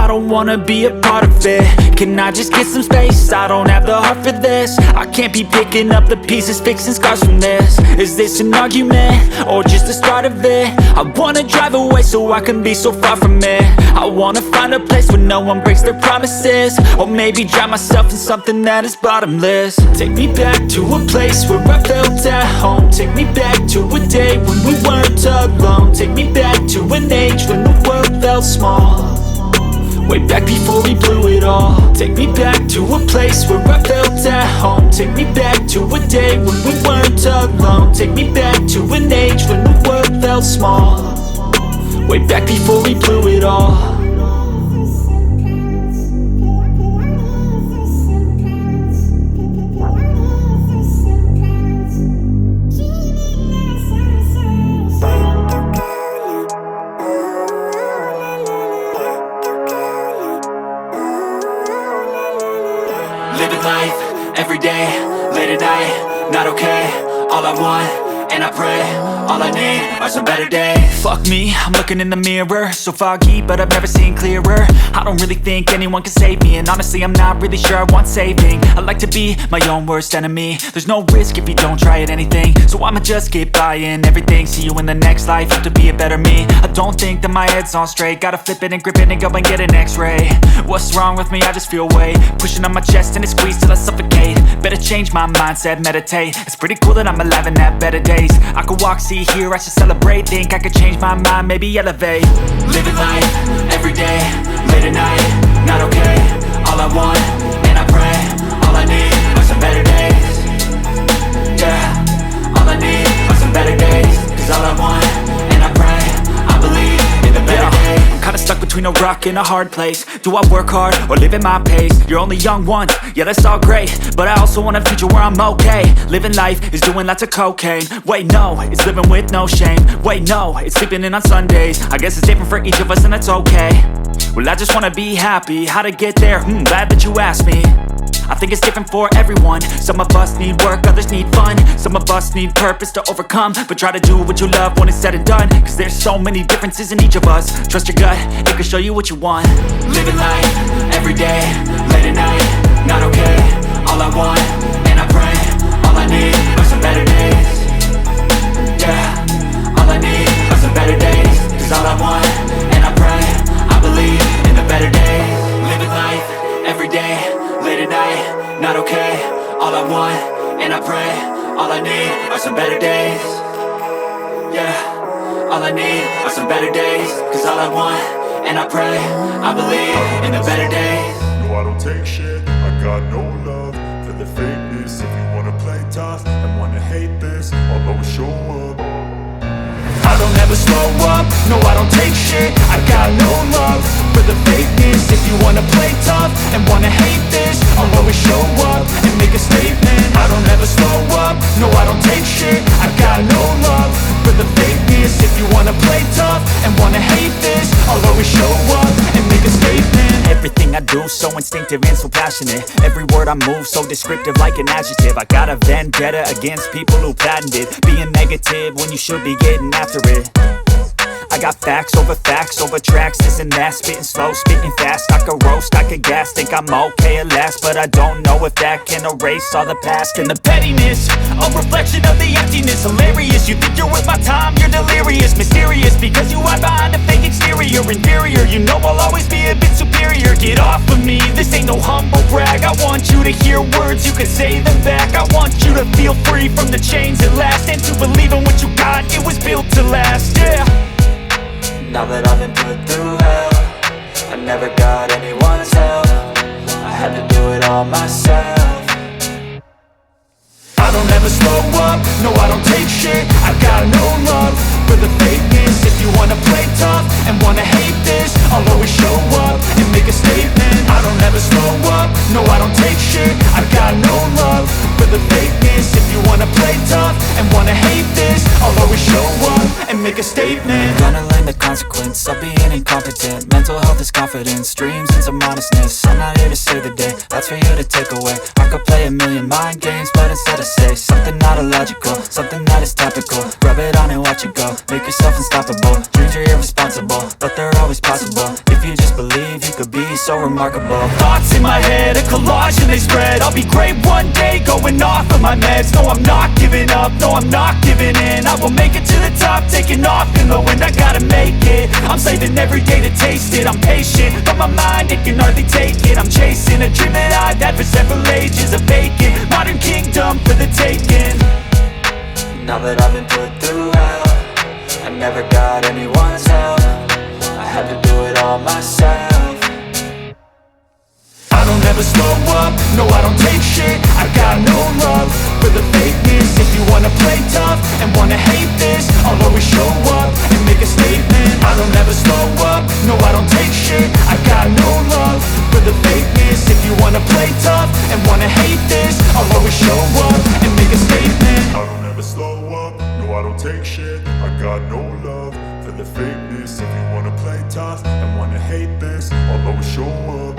I don't wanna be a part of it. Can I just get some space? I don't have the heart for this. I can't be picking up the pieces, fixing scars from this. Is this an argument, or just the start of it? I wanna drive away so I can be so far from it. I wanna find a place where no one breaks their promises, or maybe drown myself in something that is bottomless. Take me back to a place where I felt at home. Take me back to a day when we weren't alone. Take me back to an age when the world felt small, way back before we blew it all. Take me back to a place where I felt at home. Take me back to a day when we weren't alone. Take me back to an age when the world felt small, way back before we blew it all. Living life, everyday, late at night, not okay. All I want, and I pray, all I need are some better days. Fuck me, I'm looking in the mirror, so foggy, but I've never seen clearer. I don't really think anyone can save me, and honestly I'm not really sure I want saving. I like to be my own worst enemy. There's no risk if you don't try at anything, so I'ma just keep buying everything. See you in the next life, have to be a better me. I don't think that my head's on straight, gotta flip it and grip it and go and get an x-ray. What's wrong with me? I just feel weight pushing on my chest and it squeezes till I suffocate. Better change my mindset, meditate. It's pretty cool that I'm alive and have better days. I could walk, see, hear, I should celebrate. Think I could change my mind, maybe elevate. Living life, everyday, late at night, not okay. All I want, and I pray, all I need are some better days. Yeah, all I need are some better days. Cause all I want, and I pray, I believe in the better days. I'm kinda stuck between a rock and a hard place. Do I work hard or live at my pace? You're only young once, yeah that's all great, but I also want a future where I'm okay. Living life is doing lots of cocaine. Wait no, it's living with no shame. Wait no, it's sleeping in on Sundays. I guess it's different for each of us and that's okay. Well I just wanna be happy, how to get there? Glad that you asked me. I think it's different for everyone. Some of us need work, others need fun. Some of us need purpose to overcome, but try to do what you love when it's said and done. Cause there's so many differences in each of us. Trust your gut, it can show you what you want. Living life, everyday, late at night, not okay. All I want, and I pray, all I need are some better days. Yeah, all I need are some better days. Cause all I want, and I pray, I believe in the better days. Living life, everyday, late at night, not okay. All I want, and I pray, all I need are some better days. Yeah, all I need are some better days. Cause all I want, and I pray, I believe in the better days. No, I don't take shit, I got no love for the fakeness. If you wanna play tough and wanna hate this, I'll always show up. I don't ever slow up, no I don't take shit. I got no love for the fakeness. If you wanna play tough and wanna hate this, I'll always show up and make a statement. I don't ever slow up, no I don't take shit. I got no love for the fakeness. If you wanna play tough and wanna hate this, I'll always show up and make a statement. Everything I do so instinctive and so passionate. Every word I move so descriptive like an adjective. I got a vendetta against people who patented being negative when you should be getting after it. I got facts over tracks, this and that. Spitting slow, spitting fast. I could roast, I could gas. Think I'm okay at last, but I don't know if that can erase all the past. And the pettiness, a reflection of the emptiness. Hilarious, you think you're worth my time, you're delirious. Mysterious, because you hide behind a fake exterior. Inferior, you know I'll always be a bit superior. Get off of me, this ain't no humble brag. I want you to hear words, you can say them back. I want you to feel free from the chains at last, and to believe in what you got, it was built to last, yeah. Now that I've been put through hell, I never got anyone's help. I had to do it all myself. I don't ever slow up, no I don't take shit. I got no love for the fakeness. If you wanna play tough and wanna hate this, I'll always show up and make a statement. I don't ever slow up, no I don't take shit. I got no love for the fakeness. If you wanna play tough and wanna hate this, I'll always show up and and make a statement. Gonna learn the consequence of being incompetent. Mental health is confidence, dreams and some honestness. I'm not here to save the day, that's for you to take away. I could play a million mind games, but instead I say something not illogical, something that is topical. Rub it on and watch it go, make yourself unstoppable. Dreams are irresponsible, but they're always possible. If you just believe, you could be so remarkable. Thoughts in my head, a collage and they spread. I'll be great one day, going off of my meds. No, I'm not giving up, no, I'm not giving in. I will make it to the top, taking off in the wind. I gotta make it, I'm saving every day to taste it. I'm patient, but my mind, it can hardly take it. I'm chasing a dream that I've had for several ages. A vacant, modern kingdom for the taking. Now that I've been put through hell, I never got anyone's help. I had to do it all myself. I don't ever slow up, no I don't take shit. I got no love for the fakeness. If you wanna play tough and wanna hate this, I'll always show up and make a statement. I don't ever slow up, no I don't take shit. I got no love for the fakeness. If you wanna play tough and wanna hate this, I'll always show up and make a statement. I don't ever slow up, no I don't take shit. I got no love for the fakeness. If you wanna play tough and wanna hate this, I'll always show up.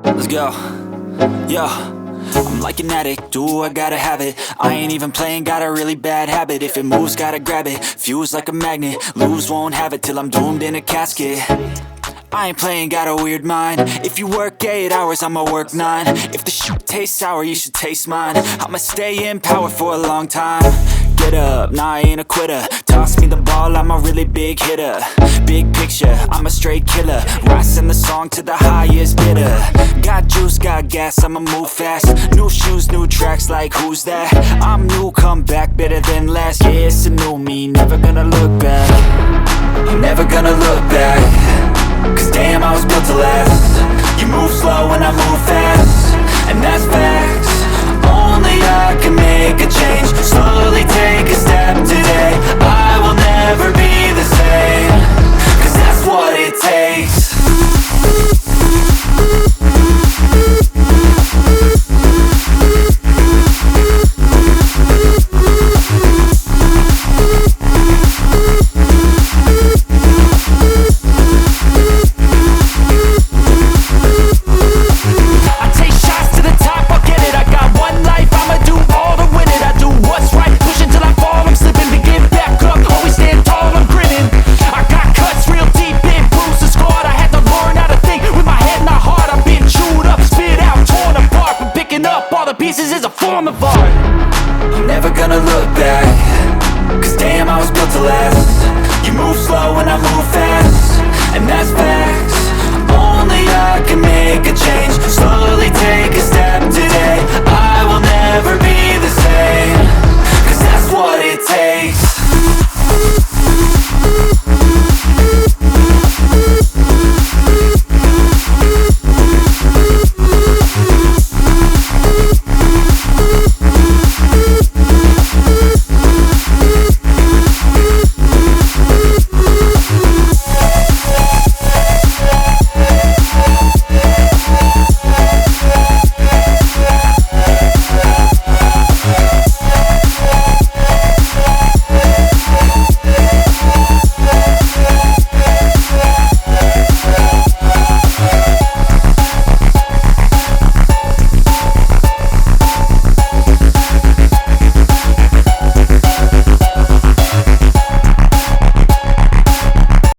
Let's go. Yo, I'm like an addict, do I gotta have it. I ain't even playing, got a really bad habit. If it moves, gotta grab it, fuse like a magnet. Lose, won't have it till I'm doomed in a casket. I ain't playing, got a weird mind. If you work 8 hours, I'ma work 9. If the shit tastes sour, you should taste mine. I'ma stay in power for a long time. get up, nah I ain't a quitter. Toss me the ball, I'm a really big hitter. Big picture, I'm a straight killer. Rising the song to the highest bidder. Got juice, got gas, I'ma move fast. New shoes, new tracks, like who's that? I'm new, come back, better than last. Yeah, it's a new me, never gonna look back. I'm never gonna look back. Cause damn, I was built to last. You move slow and I move fast, and that's facts. Only I can make a change. Slowly take a step today. I will never be the same. Cause that's what it takes. Pieces is a form of art. I'm never gonna look back. Cause damn, I was built to last. You move slow and I move fast, and that's facts. Only I can make a change. Slowly take a step today. I will never be the same.